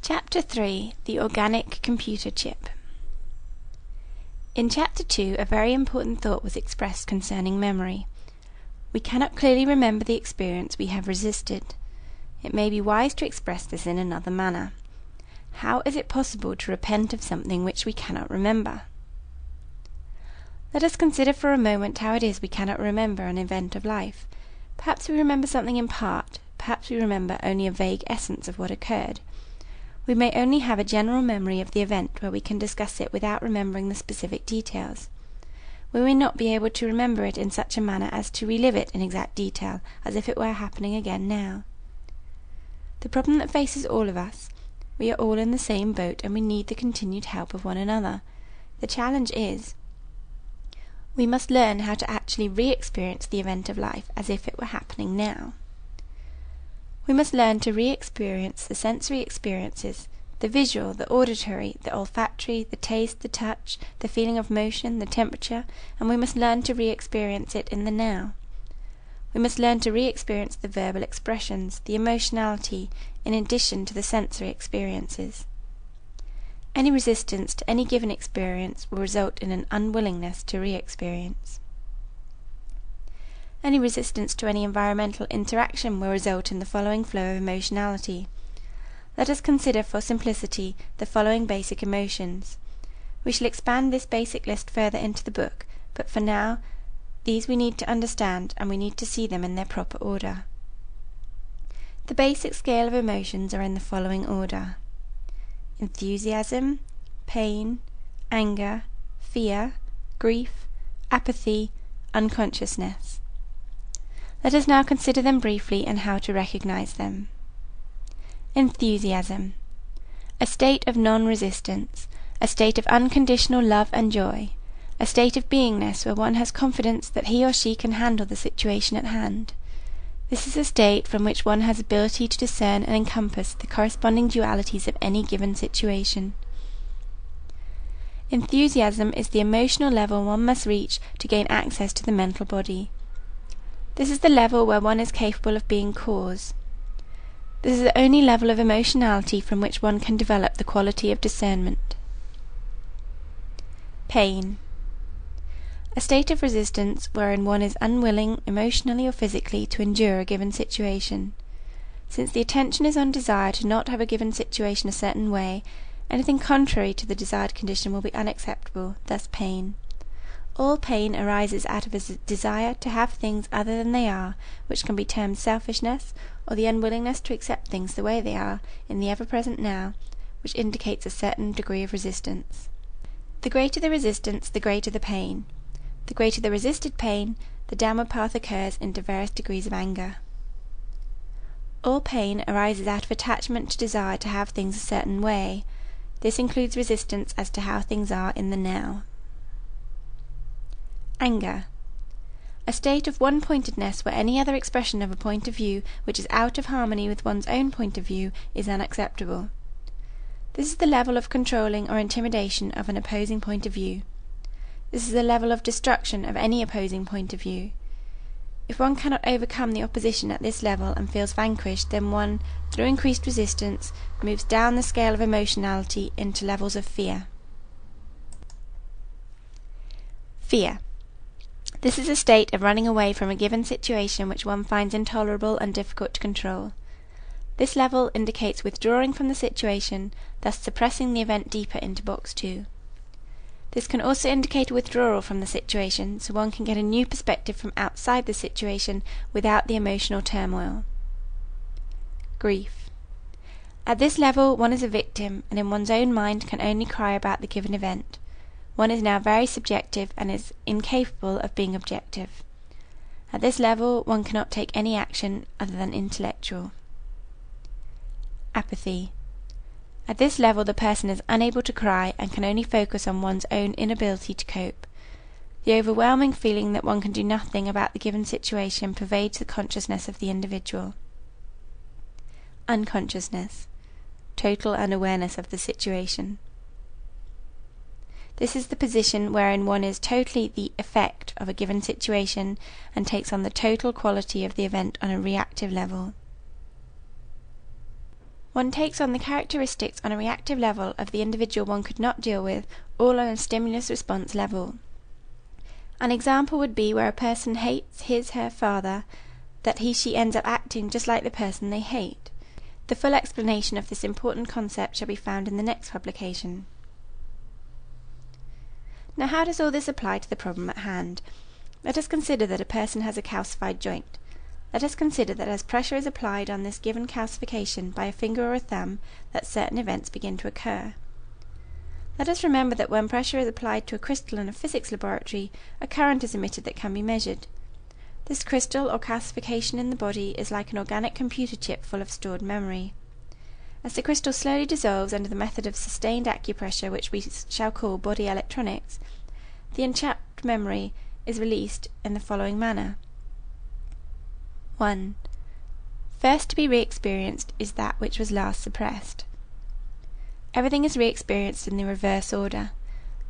Chapter 3: The Organic Computer Chip. In Chapter 2, a very important thought was expressed concerning memory. We cannot clearly remember the experience we have resisted. It may be wise to express this in another manner. How is it possible to repent of something which we cannot remember? Let us consider for a moment how it is we cannot remember an event of life. Perhaps we remember something in part, perhaps we remember only a vague essence of what occurred. We may only have a general memory of the event where we can discuss it without remembering the specific details. We may not be able to remember it in such a manner as to relive it in exact detail, as if it were happening again now. The problem that faces all of us: we are all in the same boat and we need the continued help of one another. The challenge is, we must learn how to actually re-experience the event of life as if it were happening now. We must learn to re-experience the sensory experiences, the visual, the auditory, the olfactory, the taste, the touch, the feeling of motion, the temperature, and we must learn to re-experience it in the now. We must learn to re-experience the verbal expressions, the emotionality, in addition to the sensory experiences. Any resistance to any given experience will result in an unwillingness to re-experience. Any resistance to any environmental interaction will result in the following flow of emotionality. Let us consider for simplicity the following basic emotions. We shall expand this basic list further into the book, but for now these we need to understand and we need to see them in their proper order. The basic scale of emotions are in the following order: enthusiasm, pain, anger, fear, grief, apathy, unconsciousness. Let us now consider them briefly and how to recognize them. Enthusiasm. A state of non-resistance, a state of unconditional love and joy, a state of beingness where one has confidence that he or she can handle the situation at hand. This is a state from which one has ability to discern and encompass the corresponding dualities of any given situation. Enthusiasm is the emotional level one must reach to gain access to the mental body. This is the level where one is capable of being cause. This is the only level of emotionality from which one can develop the quality of discernment. Pain. A state of resistance wherein one is unwilling, emotionally or physically, to endure a given situation. Since the attention is on desire to not have a given situation a certain way, anything contrary to the desired condition will be unacceptable, thus pain. All pain arises out of a desire to have things other than they are, which can be termed selfishness, or the unwillingness to accept things the way they are, in the ever-present now, which indicates a certain degree of resistance. The greater the resistance, the greater the pain. The greater the resisted pain, the downward path occurs into various degrees of anger. All pain arises out of attachment to desire to have things a certain way. This includes resistance as to how things are in the now. Anger. A state of one-pointedness where any other expression of a point of view which is out of harmony with one's own point of view is unacceptable. This is the level of controlling or intimidation of an opposing point of view. This is the level of destruction of any opposing point of view. If one cannot overcome the opposition at this level and feels vanquished, then one, through increased resistance, moves down the scale of emotionality into levels of fear. Fear. This is a state of running away from a given situation which one finds intolerable and difficult to control. This level indicates withdrawing from the situation, thus suppressing the event deeper into box 2. This can also indicate a withdrawal from the situation, so one can get a new perspective from outside the situation without the emotional turmoil. Grief. At this level, one is a victim, and in one's own mind can only cry about the given event. One is now very subjective and is incapable of being objective. At this level, one cannot take any action other than intellectual. Apathy. At this level, the person is unable to cry and can only focus on one's own inability to cope. The overwhelming feeling that one can do nothing about the given situation pervades the consciousness of the individual. Unconsciousness. Total unawareness of the situation. This is the position wherein one is totally the effect of a given situation and takes on the total quality of the event on a reactive level. One takes on the characteristics on a reactive level of the individual one could not deal with, all on a stimulus-response level. An example would be where a person hates her father, that she ends up acting just like the person they hate. The full explanation of this important concept shall be found in the next publication. Now, how does all this apply to the problem at hand? Let us consider that a person has a calcified joint. Let us consider that as pressure is applied on this given calcification by a finger or a thumb, that certain events begin to occur. Let us remember that when pressure is applied to a crystal in a physics laboratory, a current is emitted that can be measured. This crystal or calcification in the body is like an organic computer chip full of stored memory. As the crystal slowly dissolves under the method of sustained acupressure, which we shall call body electronics, the entrapped memory is released in the following manner. 1. First to be re-experienced is that which was last suppressed. Everything is re-experienced in the reverse order.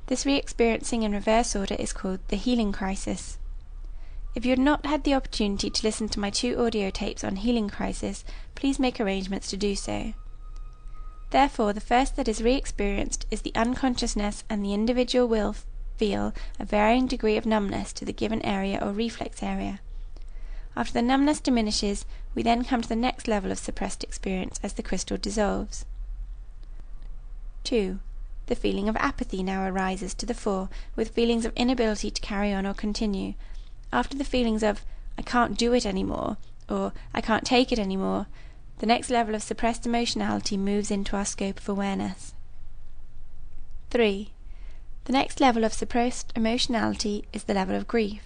This re-experiencing in reverse order is called the healing crisis. If you had not had the opportunity to listen to my 2 audio tapes on healing crisis, please make arrangements to do so. Therefore, the first that is re-experienced is the unconsciousness, and the individual will feel a varying degree of numbness to the given area or reflex area. After the numbness diminishes, we then come to the next level of suppressed experience as the crystal dissolves. 2. The feeling of apathy now arises to the fore, with feelings of inability to carry on or continue. After the feelings of "I can't do it anymore" or "I can't take it anymore," the next level of suppressed emotionality moves into our scope of awareness. 3. The next level of suppressed emotionality is the level of grief.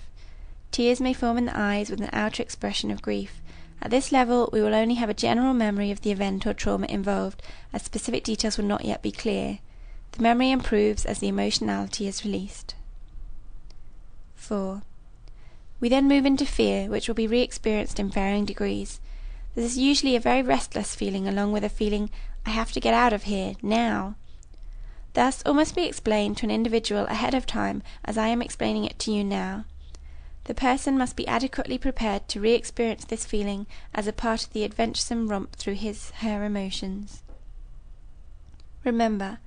Tears may form in the eyes with an outer expression of grief. At this level, we will only have a general memory of the event or trauma involved, as specific details will not yet be clear. The memory improves as the emotionality is released. 4. We then move into fear, which will be re-experienced in varying degrees. This is usually a very restless feeling, along with a feeling, "I have to get out of here, now." Thus, all must be explained to an individual ahead of time, as I am explaining it to you now. The person must be adequately prepared to re-experience this feeling as a part of the adventuresome romp through her emotions. Remember,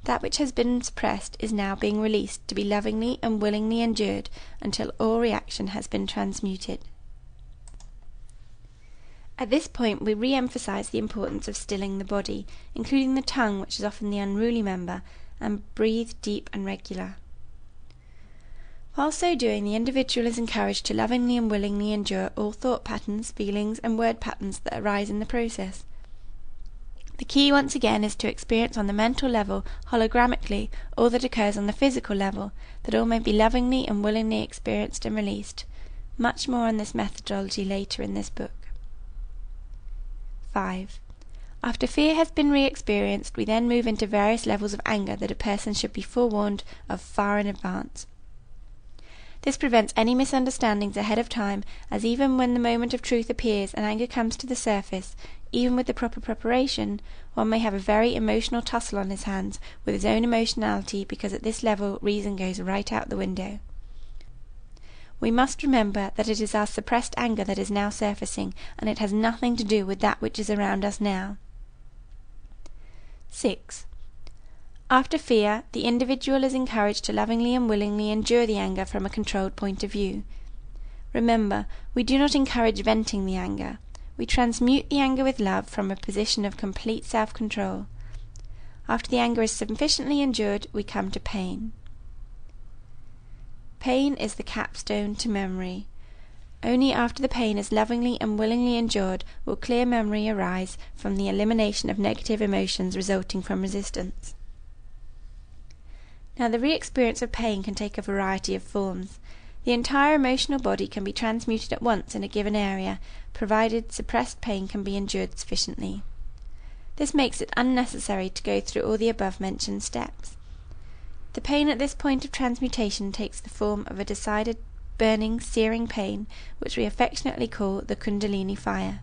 that which has been suppressed is now being released to be lovingly and willingly endured until all reaction has been transmuted. At this point, we re-emphasize the importance of stilling the body, including the tongue, which is often the unruly member, and breathe deep and regular. While so doing, the individual is encouraged to lovingly and willingly endure all thought patterns, feelings, and word patterns that arise in the process. The key once again is to experience on the mental level, hologrammically, all that occurs on the physical level, that all may be lovingly and willingly experienced and released. Much more on this methodology later in this book. 5. After fear has been re-experienced, we then move into various levels of anger that a person should be forewarned of far in advance. This prevents any misunderstandings ahead of time, as even when the moment of truth appears and anger comes to the surface, even with the proper preparation, one may have a very emotional tussle on his hands with his own emotionality, because at this level reason goes right out the window. We must remember that it is our suppressed anger that is now surfacing, and it has nothing to do with that which is around us now. 6. After fear, the individual is encouraged to lovingly and willingly endure the anger from a controlled point of view. Remember, we do not encourage venting the anger. We transmute the anger with love from a position of complete self-control. After the anger is sufficiently endured, we come to pain. Pain is the capstone to memory. Only after the pain is lovingly and willingly endured will clear memory arise from the elimination of negative emotions resulting from resistance. Now, the re-experience of pain can take a variety of forms. The entire emotional body can be transmuted at once in a given area, provided suppressed pain can be endured sufficiently. This makes it unnecessary to go through all the above-mentioned steps. The pain at this point of transmutation takes the form of a decided, burning, searing pain, which we affectionately call the Kundalini fire.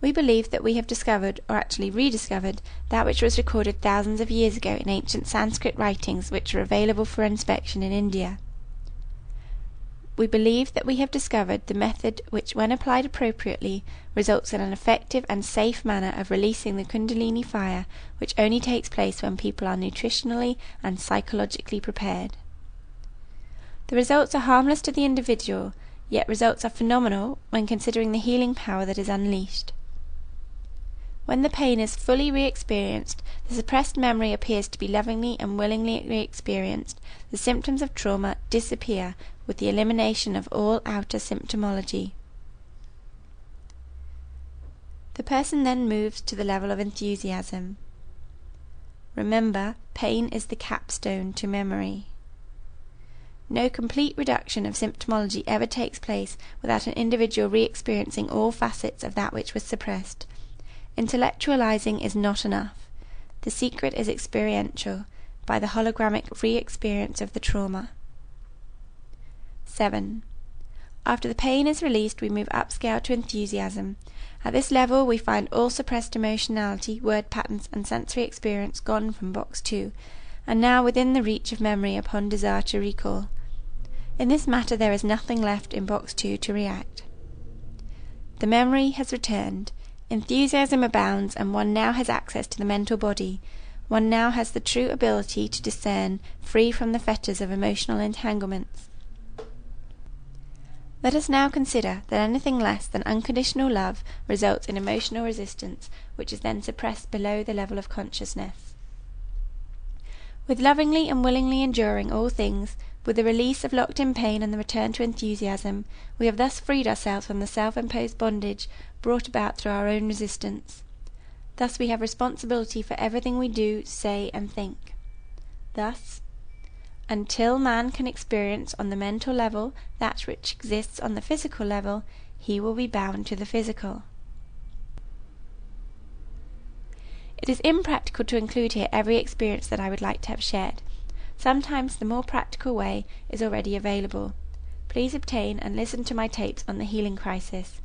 We believe that we have discovered, or actually rediscovered, that which was recorded thousands of years ago in ancient Sanskrit writings which are available for inspection in India. we believe that we have discovered the method which, when applied appropriately, results in an effective and safe manner of releasing the Kundalini fire, which only takes place when people are nutritionally and psychologically prepared. The results are harmless to the individual, yet results are phenomenal when considering the healing power that is unleashed. When the pain is fully re-experienced, the suppressed memory appears to be lovingly and willingly re-experienced. The symptoms of trauma disappear with the elimination of all outer symptomology. The person then moves to the level of enthusiasm. Remember, pain is the capstone to memory. No complete reduction of symptomology ever takes place without an individual re-experiencing all facets of that which was suppressed. Intellectualizing is not enough. The secret is experiential, by the hologramic re-experience of the trauma. 7. After the pain is released, we move upscale to enthusiasm. At this level, we find all suppressed emotionality, word patterns, and sensory experience gone from box 2, and now within the reach of memory upon desire to recall. In this matter, there is nothing left in box 2 to react. The memory has returned. Enthusiasm abounds, and one now has access to the mental body. One now has the true ability to discern, free from the fetters of emotional entanglements. Let us now consider that anything less than unconditional love results in emotional resistance, which is then suppressed below the level of consciousness. With lovingly and willingly enduring all things, with the release of locked-in pain and the return to enthusiasm, we have thus freed ourselves from the self-imposed bondage brought about through our own resistance. Thus we have responsibility for everything we do, say, and think. Thus, until man can experience on the mental level that which exists on the physical level, he will be bound to the physical. It is impractical to include here every experience that I would like to have shared. Sometimes the more practical way is already available. Please obtain and listen to my tapes on the healing crisis.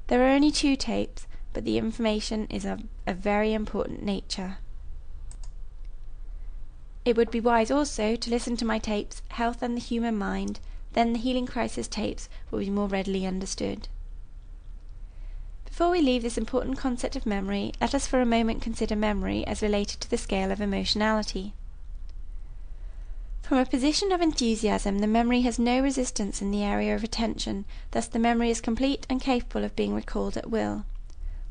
There are only 2 tapes, but the information is of a very important nature. It would be wise also to listen to my tapes, Health and the Human Mind, then the Healing Crisis tapes will be more readily understood. Before we leave this important concept of memory, let us for a moment consider memory as related to the scale of emotionality. From a position of enthusiasm, the memory has no resistance in the area of attention, thus the memory is complete and capable of being recalled at will.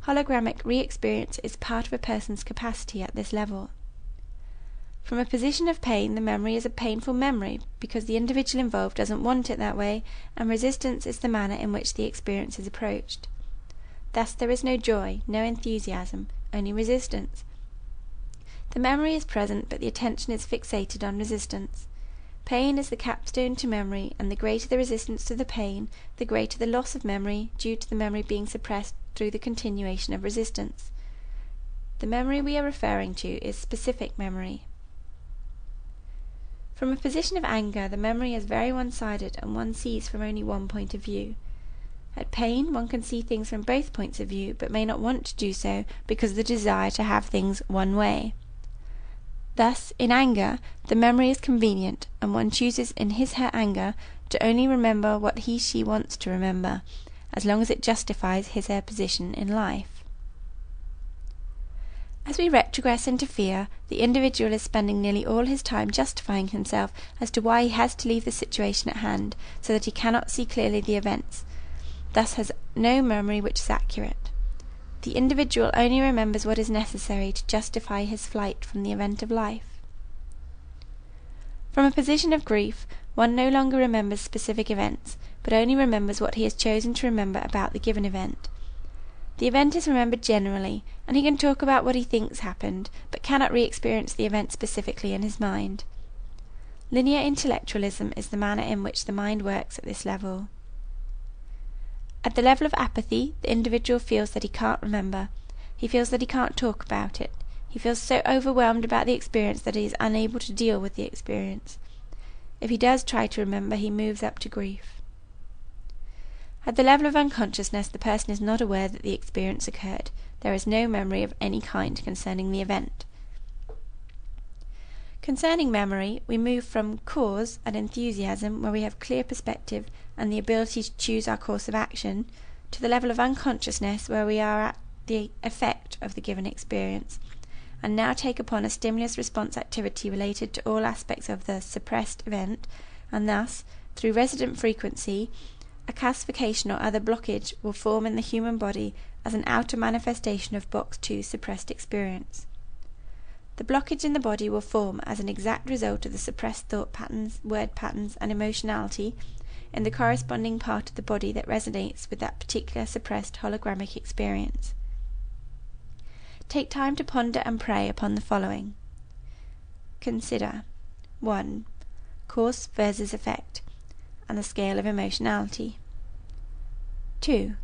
Hologramic re-experience is part of a person's capacity at this level. From a position of pain, the memory is a painful memory because the individual involved doesn't want it that way, and resistance is the manner in which the experience is approached. Thus there is no joy, no enthusiasm, only resistance. The memory is present, but the attention is fixated on resistance. Pain is the capstone to memory, and the greater the resistance to the pain, the greater the loss of memory due to the memory being suppressed through the continuation of resistance. The memory we are referring to is specific memory. From a position of anger, the memory is very one-sided and one sees from only one point of view. At pain, one can see things from both points of view, but may not want to do so because of the desire to have things one way. Thus, in anger, the memory is convenient, and one chooses in his/her anger to only remember what he/she wants to remember, as long as it justifies his/her position in life. As we retrogress into fear, the individual is spending nearly all his time justifying himself as to why he has to leave the situation at hand, so that he cannot see clearly the events, thus has no memory which is accurate. The individual only remembers what is necessary to justify his flight from the event of life. From a position of grief, one no longer remembers specific events, but only remembers what he has chosen to remember about the given event. The event is remembered generally, and he can talk about what he thinks happened, but cannot re-experience the event specifically in his mind. Linear intellectualism is the manner in which the mind works at this level. At the level of apathy, the individual feels that he can't remember. He feels that he can't talk about it. He feels so overwhelmed about the experience that he is unable to deal with the experience. If he does try to remember, he moves up to grief. At the level of unconsciousness, the person is not aware that the experience occurred. There is no memory of any kind concerning the event. Concerning memory, we move from cause and enthusiasm, where we have clear perspective and the ability to choose our course of action, to the level of unconsciousness, where we are at the effect of the given experience, and now take upon a stimulus-response activity related to all aspects of the suppressed event, and thus, through resident frequency, a calcification or other blockage will form in the human body as an outer manifestation of Box 2 suppressed experience. The blockage in the body will form as an exact result of the suppressed thought patterns, word patterns, and emotionality in the corresponding part of the body that resonates with that particular suppressed hologrammic experience. Take time to ponder and pray upon the following. Consider 1. Cause versus effect, and the scale of emotionality. 2.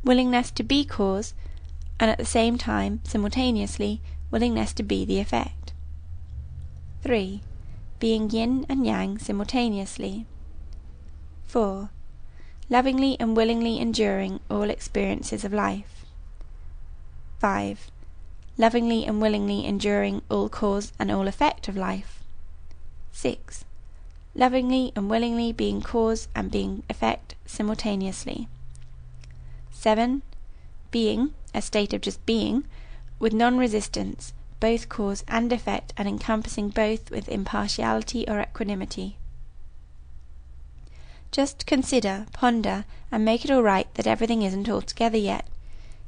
Willingness to be cause, and at the same time, simultaneously, willingness to be the effect. 3. Being yin and yang simultaneously. 4. Lovingly and willingly enduring all experiences of life. 5. Lovingly and willingly enduring all cause and all effect of life. 6. Lovingly and willingly being cause and being effect simultaneously. 7. Being, a state of just being, with non-resistance, both cause and effect, and encompassing both with impartiality or equanimity. Just consider, ponder, and make it all right that everything isn't all together yet.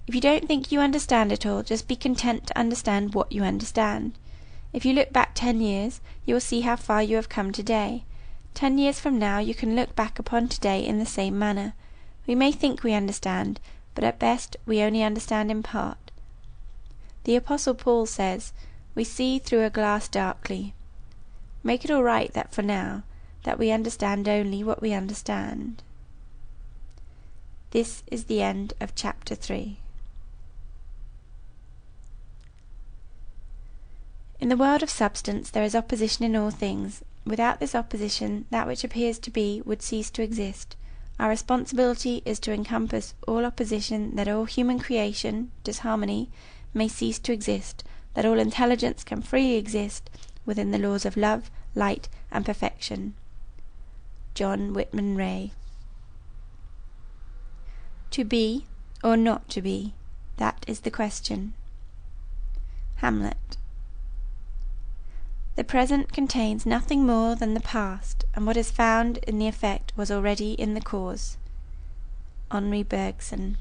If you don't think you understand it all, just be content to understand what you understand. If you look back 10 years, you will see how far you have come today. 10 years from now you can look back upon today in the same manner. We may think we understand, but at best we only understand in part. The Apostle Paul says, "We see through a glass darkly." Make it all right that for now, that we understand only what we understand. This is the end of Chapter 3. In the world of substance there is opposition in all things. Without this opposition, that which appears to be would cease to exist. Our responsibility is to encompass all opposition, that all human creation, disharmony, may cease to exist, that all intelligence can freely exist within the laws of love, light, and perfection. John Whitman Ray. To be or not to be, that is the question. Hamlet. The present contains nothing more than the past, and what is found in the effect was already in the cause. Henri Bergson.